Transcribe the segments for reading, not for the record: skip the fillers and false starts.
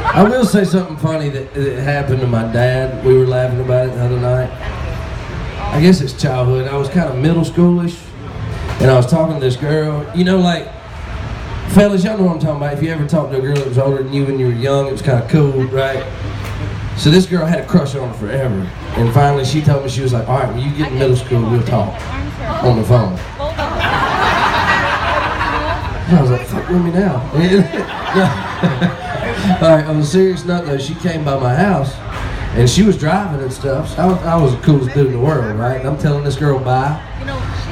I will say something funny that happened to my dad. We were laughing about it the other night. I guess it's childhood. I was kind of middle schoolish, and I was talking to this girl. You know, like, fellas, y'all know what I'm talking about. If you ever talked to a girl that was older than you when you were young, it was kind of cool, right? So this girl had a crush on her forever. And finally she told me, she was like, all right, when you get in middle school, we'll talk on the phone. I was like, fuck with me now. All right, on a serious note though, she came by my house and she was driving and stuff. So I was the coolest dude in the world, right? And I'm telling this girl bye.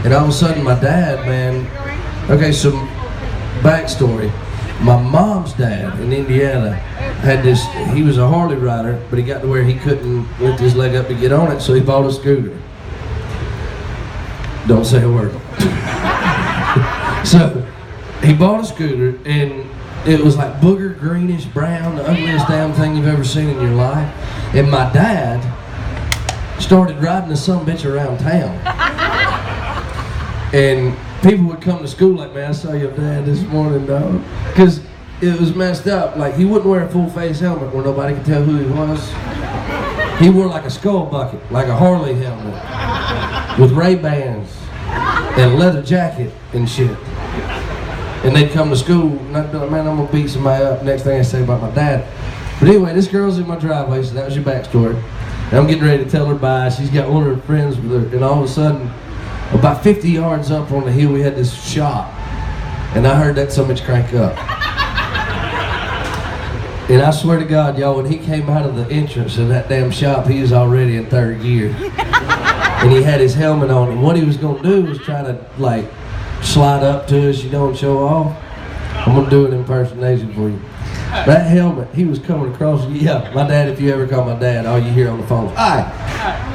And all of a sudden my dad, man, okay, so backstory. My mom's dad in Indiana had this, he was a Harley rider, but he got to where he couldn't lift his leg up to get on it, so he bought a scooter. Don't say a word. So, he bought a scooter, and it was like booger, greenish, brown, the ugliest damn thing you've ever seen in your life. And my dad started riding the sumbitch around town. And people would come to school like, man, I saw your dad this morning, dog. Because it was messed up. Like, he wouldn't wear a full face helmet where nobody could tell who he was. He wore like a skull bucket, like a Harley helmet, with Ray-Bans and a leather jacket and shit. And they'd come to school, and I'd be like, man, I'm gonna beat somebody up. Next thing I say about my dad. But anyway, this girl's in my driveway, so that was your backstory. And I'm getting ready to tell her bye. She's got one of her friends with her, and all of a sudden, about 50 yards up on the hill, we had this shop, and I heard that so much crank up. And I swear to God, y'all, when he came out of the entrance of that damn shop, he was already in third gear. And he had his helmet on, and what he was gonna do was try to, like, slide up to us, you know, and show off. I'm gonna do an impersonation for you. That helmet, he was coming across, yeah, my dad, if you ever call my dad, all you hear on the phone is, aye,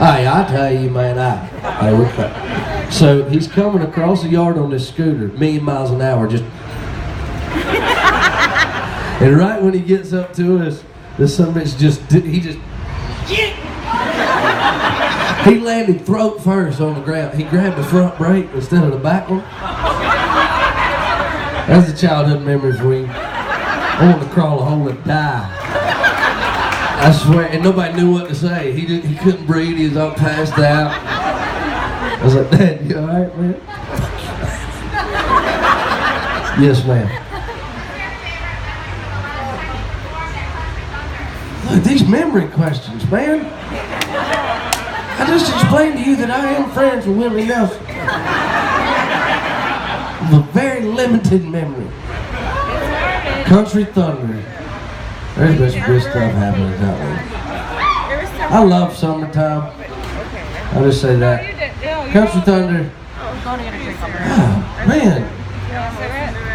I tell you, man, aye. So he's coming across the yard on this scooter, a million miles an hour, just. And right when he gets up to us, this son of a bitch he landed throat first on the ground. He grabbed the front brake instead of the back one. That's a childhood memory for you. I want to crawl a hole and die. I swear, and nobody knew what to say. He couldn't breathe, he was all passed out. I was like, Dad, you alright, man? Yes, ma'am. Look, these memory questions, man. I just explained to you that I am friends with Willie Nelson. I have a very limited memory. Country Thunder. There's been some good stuff happening that way. I love summertime. I'll just say that. Country Thunder. Oh, man.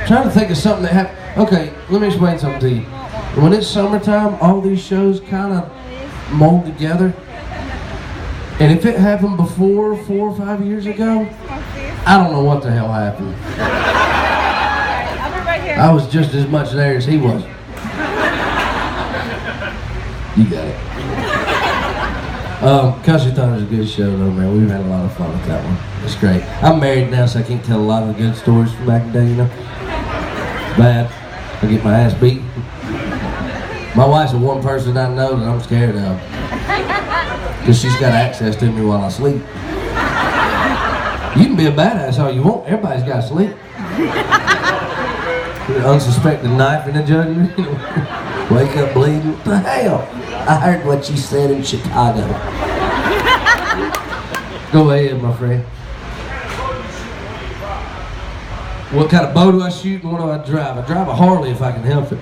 Trying to think of something that happened. Okay, let me explain something to you. When it's summertime, all these shows kind of mold together. And if it happened before 4 or 5 years ago, I don't know what the hell happened. I was just as much there as he was. You got it. Country Thunder's a good show though, man. We've had a lot of fun with that one. It's great. I'm married now, so I can't tell a lot of the good stories from back in the day, you know. Bad. I get my ass beat. My wife's the one person I know that I'm scared of. Because she's got access to me while I sleep. You can be a badass all you want. Everybody's got to sleep. An unsuspected knife in the judgment. Wake up bleeding. What the hell? I heard what you said in Chicago. Go ahead, my friend. What kind of boat do I shoot and what do I drive? I drive a Harley if I can help it.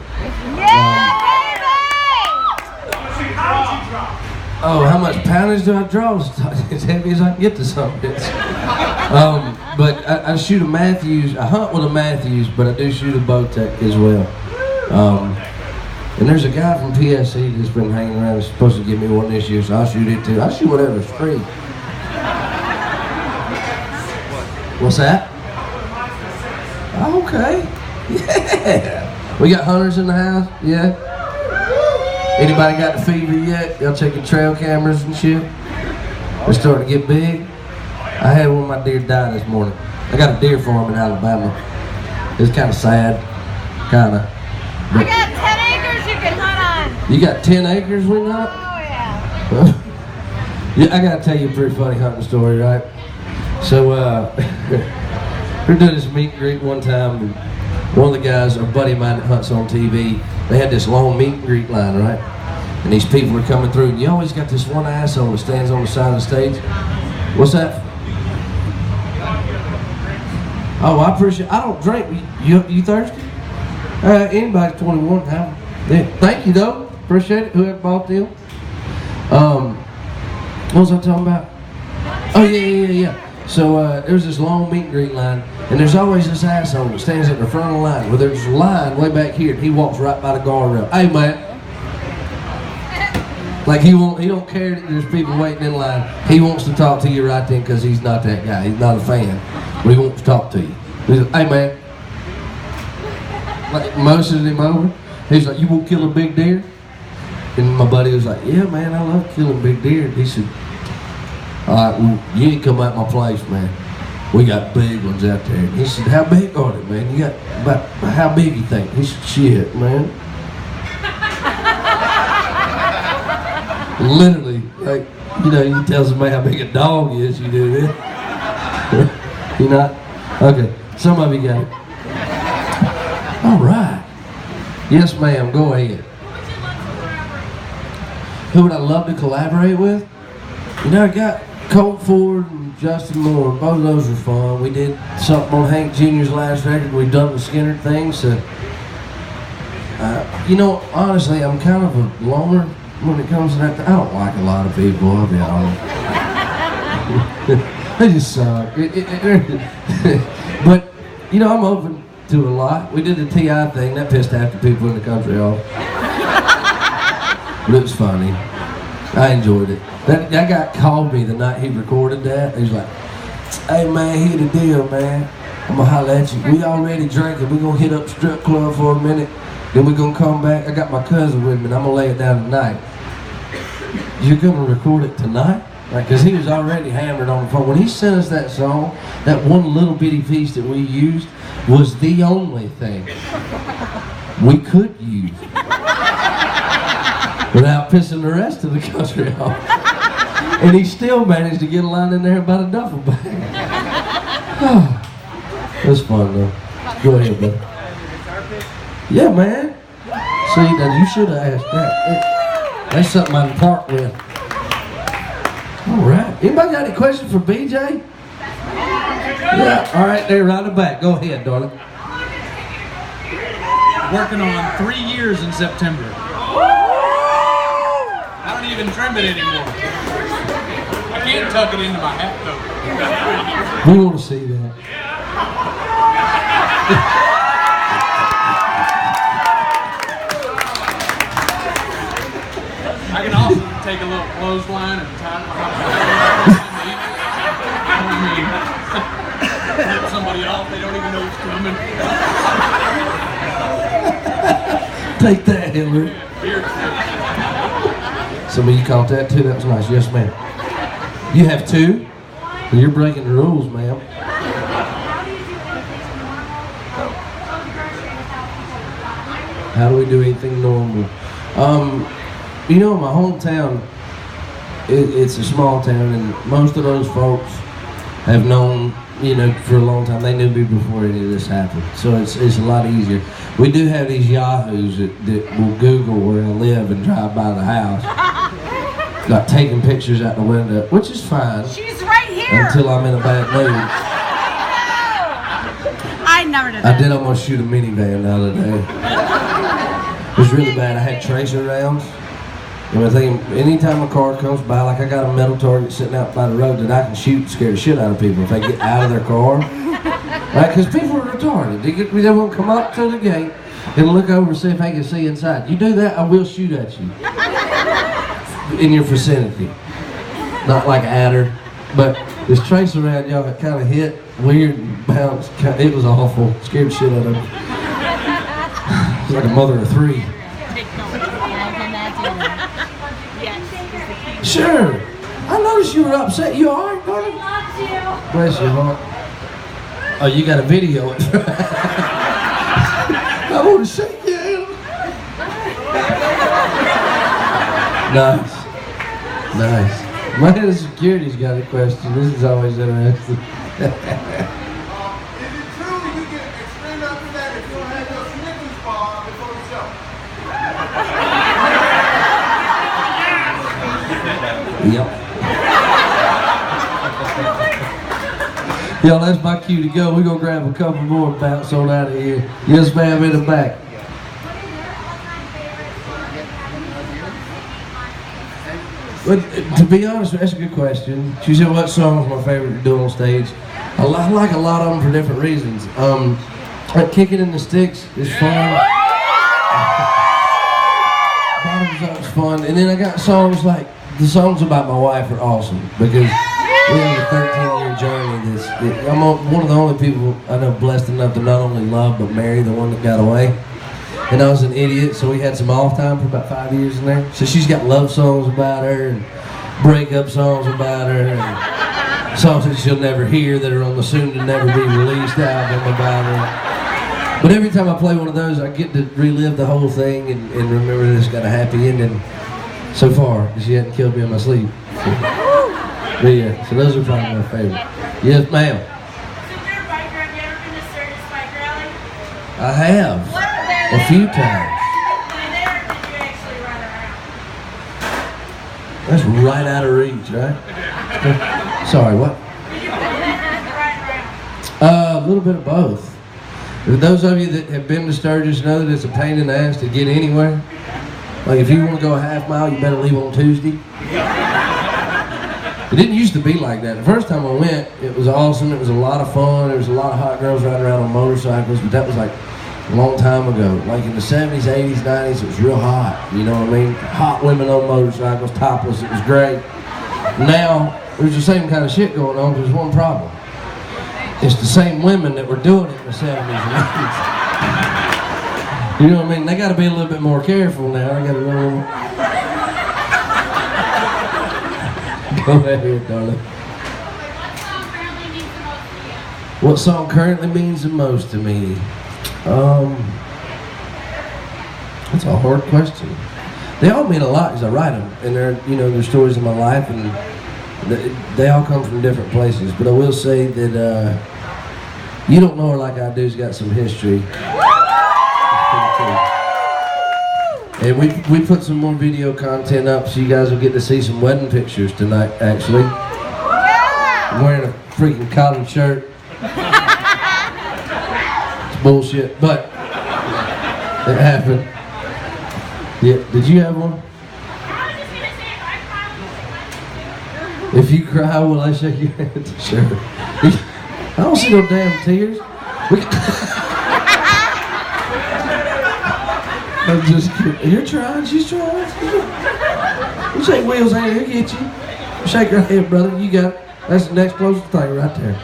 Oh, how much poundage do I draw? As heavy as I can get to something. But I shoot a Matthews. I hunt with a Matthews, but I do shoot a Bowtech as well. And there's a guy from PSC that's been hanging around. He's supposed to give me one this year, so I'll shoot it too. I'll shoot whatever's free. What's that? Oh, okay. Yeah. We got hunters in the house. Yeah. Anybody got the fever yet? Y'all checking trail cameras and shit? They're starting to get big. I had one of my deer die this morning. I got a deer farm in Alabama. It's kind of sad, kind of. I got 10 acres you can hunt on. You got 10 acres we not? Oh, yeah. Yeah, I gotta tell you a pretty funny hunting story, right? So, we were doing this meet and greet one time, and one of the guys, a buddy of mine that hunts on TV, they had this long meet and greet line, right? And these people were coming through, and you always got this one asshole that stands on the side of the stage. What's that? Oh, I appreciate. I don't drink. You thirsty? Anybody 21? Yeah. Thank you though. Appreciate it. Whoever bought them. What was I talking about? Oh yeah. So there's this long meet and greet line, and there's always this asshole that stands at the front of the line. Well, there's a line way back here, and he walks right by the guardrail. Hey man. Like he don't care that there's people waiting in line. He wants to talk to you right then because he's not that guy. He's not a fan, but he wants to talk to you. He's like, hey man, like motioning him over. He's like, you won't kill a big deer? And my buddy was like, yeah man, I love killing big deer. He said, all right, well, you ain't come out my place, man. We got big ones out there. And he said, how big are they, man? You got about how big you think? He said, shit, man. Literally, like, you know, you tell somebody how big a dog is, you do that. You not? Okay, some of you got it. All right. Yes, ma'am, go ahead. Who would I love to collaborate with? You know, I got Colt Ford and Justin Moore. Both of those were fun. We did something on Hank Jr.'s last record. We've done the Skinner thing, so. You know, honestly, I'm kind of a loner when it comes to that. I don't like a lot of people, I'll be honest. They just suck. But, you know, I'm open to a lot. We did the T.I. thing. That pissed half the people in the country off. But it was funny. I enjoyed it. That guy called me the night he recorded that. He was like, hey man, here's the deal, man. I'm gonna holler at you. We already drinking. We're gonna hit up strip club for a minute. Then we're gonna come back. I got my cousin with me and I'm gonna lay it down tonight. You're gonna record it tonight? Like, cause he was already hammered on the phone. When he sent us that song, that one little bitty piece that we used was the only thing we could use without pissing the rest of the country off. And he still managed to get a line in there about a duffel bag. Oh, it was fun though. Go ahead, buddy. Yeah, man. See, now you should have asked that. That's something I can part with. All right. Anybody got any questions for BJ? Yeah. All right, there, right in the back. Go ahead, darling. Working on 3 years in September. I don't even trim it anymore. I can't tuck it into my hat though. We want to see that. I can also take a little clothesline and tie it behind my flip somebody off, they don't even know it's coming. Take that, Hillary. Some of you caught that too. That was nice. Yes, ma'am. You have two? Well, you're breaking the rules, ma'am. How do we do anything normal? You know, my hometown, it's a small town, and most of those folks have known, you know, for a long time. They knew me before any of this happened, so it's a lot easier. We do have these yahoos that will Google where I live and drive by the house, like taking pictures out the window, which is fine. She's right here. Until I'm in a bad mood. I never did that. I did almost shoot a minivan the other day. It was really bad. I had tracer rounds. And I think anytime a car comes by, like I got a metal target sitting out by the road that I can shoot and scare the shit out of people if they get out of their car. Right? Because people are retarded. They won't come up to the gate and look over and see if they can see inside. You do that, I will shoot at you. In your vicinity. Not like adder. But this tracer round, y'all, it kind of hit weird and bounced. It was awful. Scared the shit out of me. It was like a mother of three. Sure. I noticed you were upset. You all right, darling? Bless your heart. Oh, you got a video. I want to shake your hand. Nice. Nice. My head of security's got a question. This is always interesting. Is it true you get extremely upset if you don't have your Snickers bar before the show? Yep. Yo, that's my cue to go. We're gonna grab a couple more and bounce on out of here. Yes, ma'am, in the back. But to be honest, that's a good question. She said, what song is my favorite to do on stage? I like a lot of them for different reasons. Like Kicking in the Sticks is fun. Bottoms Up's fun. And then I got songs like, the songs about my wife are awesome because we have a 13-year journey. I'm one of the only people I know blessed enough to not only love but marry the one that got away. And I was an idiot, so we had some off time for about 5 years in there. So she's got love songs about her and breakup songs about her and songs that she'll never hear that are on the soon to never be released album about her. But every time I play one of those, I get to relive the whole thing and remember that it's got a happy ending so far, because she hadn't killed me in my sleep. So, but yeah, so those are probably my favorite. Yes, ma'am. So you're a biker. Have you ever been to Sturgis Bike Rally? I have. A few times. And there, did you actually run around? That's right out of reach, right? Sorry, what? Did you ride around? A little bit of both. For those of you that have been to Sturgis know that it's a pain in the ass to get anywhere. Like if you want to go a half mile, you better leave on Tuesday. It didn't used to be like that. The first time I went, it was awesome. It was a lot of fun. There was a lot of hot girls riding around on motorcycles, but that was like a long time ago. Like in the 70s, 80s, 90s, it was real hot. You know what I mean? Hot women on motorcycles, topless. It was great. Now, there's the same kind of shit going on. There's one problem. It's the same women that were doing it in the 70s and 80s. You know what I mean? They got to be a little bit more careful now. They got to know. Go ahead, darling. What song currently means the most to me? That's a hard question. They all mean a lot as I write them, and they're stories of my life, and they all come from different places. But I will say that You Don't Know Her Like I Do's got some history. And we put some more video content up, so you guys will get to see some wedding pictures tonight. Actually, I'm wearing a freaking collared shirt. It's bullshit, but it happened. Yeah, did you have one? If you cry, will I shake your hand? Sure. I don't see no damn tears. I'm just kidding. You're trying, she's trying. You shake Will's hand, he'll get you. Shake her hand, brother, you got it. That's the next closest thing right there.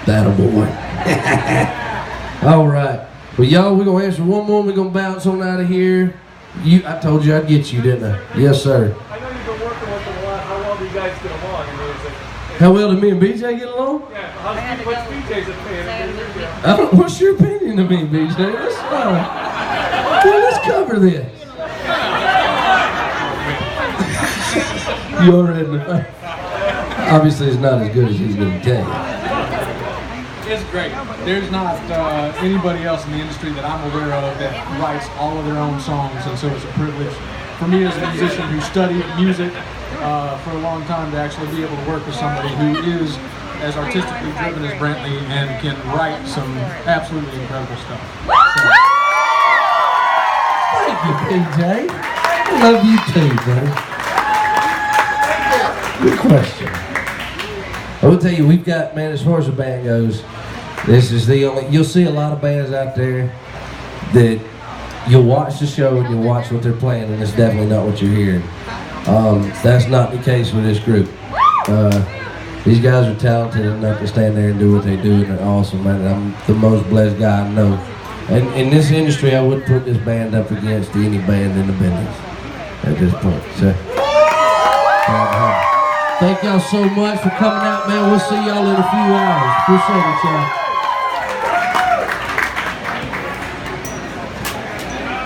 That'll boy. All right. Well, y'all, we're going to answer one more. We're going to bounce on out of here. I told you I'd get you, didn't I? Yes, sir. I know you've been working with them a lot. How well do you guys get along? How well do me and BJ get along? Yeah, what's BJ's opinion? What's your opinion of me, BJ? Let's cover this. You already know. Obviously, it's not as good as he's going to tell you. It's great. There's not anybody else in the industry that I'm aware of that writes all of their own songs, and so it's a privilege for me as a musician who studied music for a long time to actually be able to work with somebody who is as artistically driven as Brantley and can write some absolutely incredible stuff. So. Thank you, PJ. I love you too, buddy. Good question. I will tell you, we've got, man, as far as the band goes, this is the only, you'll see a lot of bands out there that you'll watch the show and you'll watch what they're playing, and it's definitely not what you're hearing. That's not the case with this group. These guys are talented enough to stand there and do what they do, and they're awesome, man. I'm the most blessed guy I know. And in this industry, I would put this band up against any band in the business at this point. So, thank y'all so much for coming out, man. We'll see y'all in a few hours. Appreciate it, y'all.